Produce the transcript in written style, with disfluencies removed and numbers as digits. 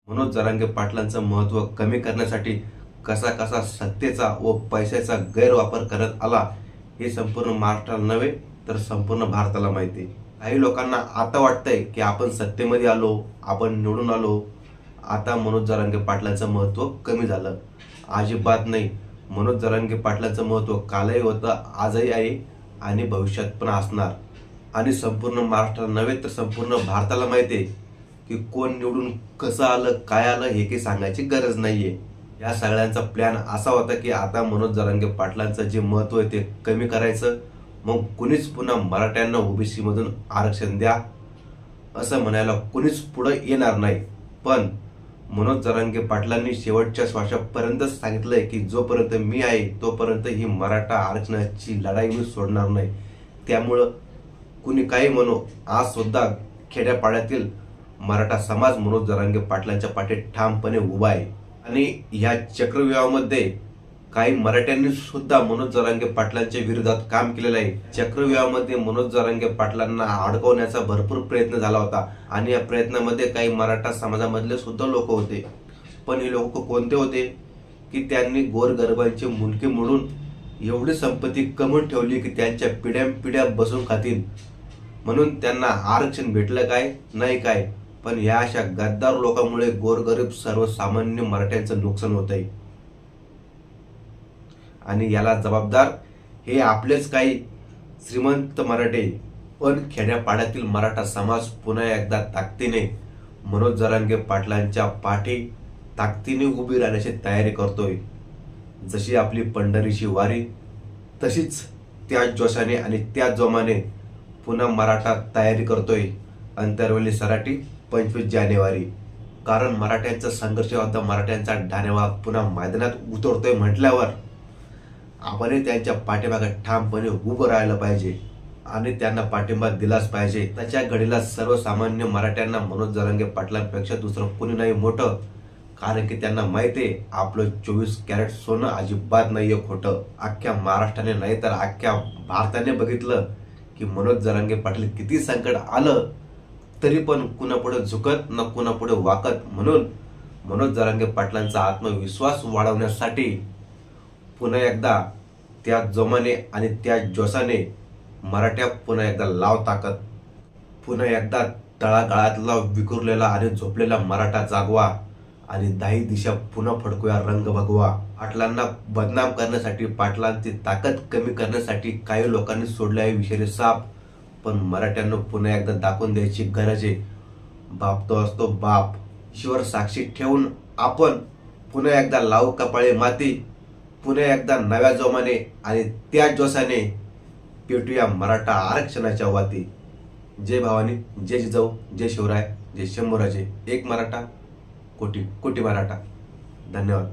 मनोज जरांगे पाटलांचं महत्त्व कमी करण्यासाठी कसा कसा सत्तेचा व पैशाचा गैरवापर करण्यात आला हे संपूर्ण महाराष्ट्राला नव्हे तर संपूर्ण भारताला माहिती आहे। काही लोकांना आता वाटतंय की आपण सत्तेमध्ये आलो, आपण निवडून आलो, आता मनोज जरांगे पाटलांचं महत्त्व कमी झालं। अजिबात नाही। मनोज जरांगे पाटलांचं महत्त्व कालही होतं, आजही आहे आणि भविष्यात पण असणार। आणि संपूर्ण महाराष्ट्राला नव्हे तर संपूर्ण भारताला माहिती आहे की कोण निवडून कसं आलं, काय आलं हे काही सांगायची गरज नाहीये। या सगळ्यांचा प्लॅन असा होता की आता मनोज जरांगे पाटलांचं जे महत्त्व आहे ते कमी करायचं, मग कुणीच पुन्हा मराठ्यांना ओबीसी मधून आरक्षण द्या असं म्हणायला कुणीच पुढे येणार नाही। पण मनोज जरांगे पाटलांनी शेवटच्या श्वासापर्यंत सांगितलंय की जोपर्यंत मी आहे तोपर्यंत ही मराठा आरक्षणाची लढाई मी सोडणार नाही। त्यामुळं कुणी काही म्हणो, आज सुद्धा खेड्यापाड्यातील मराठा समाज मनोज जरांगे पाटलांच्या पाठी ठामपणे उभा आहे। आणि या चक्रव्यूहामध्ये काही मराठ्यांनी सुद्धा मनोज जरांगे पाटलांच्या विरोधात काम केलेलं आहे। चक्रव्यूहामध्ये मनोज जरांगे पाटलांना अडकवण्याचा भरपूर प्रयत्न झाला होता आणि या प्रयत्नामध्ये काही मराठा समाजामधले सुद्धा लोक होते। पण हे लोक कोणते होते की त्यांनी गोरगरिबांचे मुंडके मोडून एवढी संपत्ती कमवून ठेवली की त्यांच्या पिढ्यानपिढ्या बसून खातील, म्हणून त्यांना आरक्षण भेटलं काय नाही काय। पण या अशा गद्दार लोकांमुळे गोरगरीब सर्वसामान्य मराठ्यांचं नुकसान होत आहे आणि याला जबाबदार हे आपलेच काही श्रीमंत मराठे। पण खेड्यापाड्यातील मराठा समाज पुन्हा एकदा ताकदीने मनोज जरांगे पाटलांच्या पाठी ताकदीने उभी राहण्याची तयारी करतोय। जशी आपली पंढरीची वारी तशीच त्याच जोशाने आणि त्याच जोमाने पुन्हा मराठा तयारी करतोय। अंतरवेली सराटी 25 जानेवारी। कारण मराठ्यांचा संघर्ष होता, मराठ्यांचा ढाणेवा पुन्हा मैदानात उतरतोय म्हटल्यावर आपणही त्यांच्या पाठीमागे ठामपणे उभं राहायला पाहिजे आणि त्यांना पाठिंबा दिलाच पाहिजे। त्याच्या घडीला सर्वसामान्य मराठ्यांना मनोज जरांगे पाटलांपेक्षा दुसरं कोणी नाही मोठं, कारण की त्यांना माहिती आहे आपलं 24 कॅरेट सोनं अजिबात नाहीये खोटं। अख्ख्या महाराष्ट्राने नाही तर अख्ख्या भारताने बघितलं की मनोज जरांगे पाटील किती संकट आलं तरी पण कुणापुढे झुकत ना कुणापुढे वाकत। म्हणून मनोज जरांगे पाटलांचा आत्मविश्वास वाढवण्यासाठी पुन्हा एकदा त्या जोमाने आणि त्या जोशाने मराठ्या पुन्हा एकदा लाव ताकद, पुन्हा एकदा तळागाळातला विखुरलेला आणि झोपलेला मराठा जागवा आणि 10 दिशा पुन्हा फडकूया रंग भगवा। पाटलांना बदनाम करण्यासाठी, पाटलांची ताकद कमी करण्यासाठी काही लोकांनी सोडले आहे विषारी साप, पण मराठ्यांना पुन्हा एकदा दाखवून द्यायची गरज आहे। बाप तो असतो बाप। ईश्वर साक्षी ठेवून आपण पुन्हा एकदा लावू कपाळे माती, पुन्हा एकदा नव्या जोमाने आणि त्या जोशाने पेटूया मराठा आरक्षणाच्या वाती। जय भवानी, जय जिजाऊ, जय शिवराय, जय शंभूराजे। एक मराठा कोटी कोटी मराठा। धन्यवाद।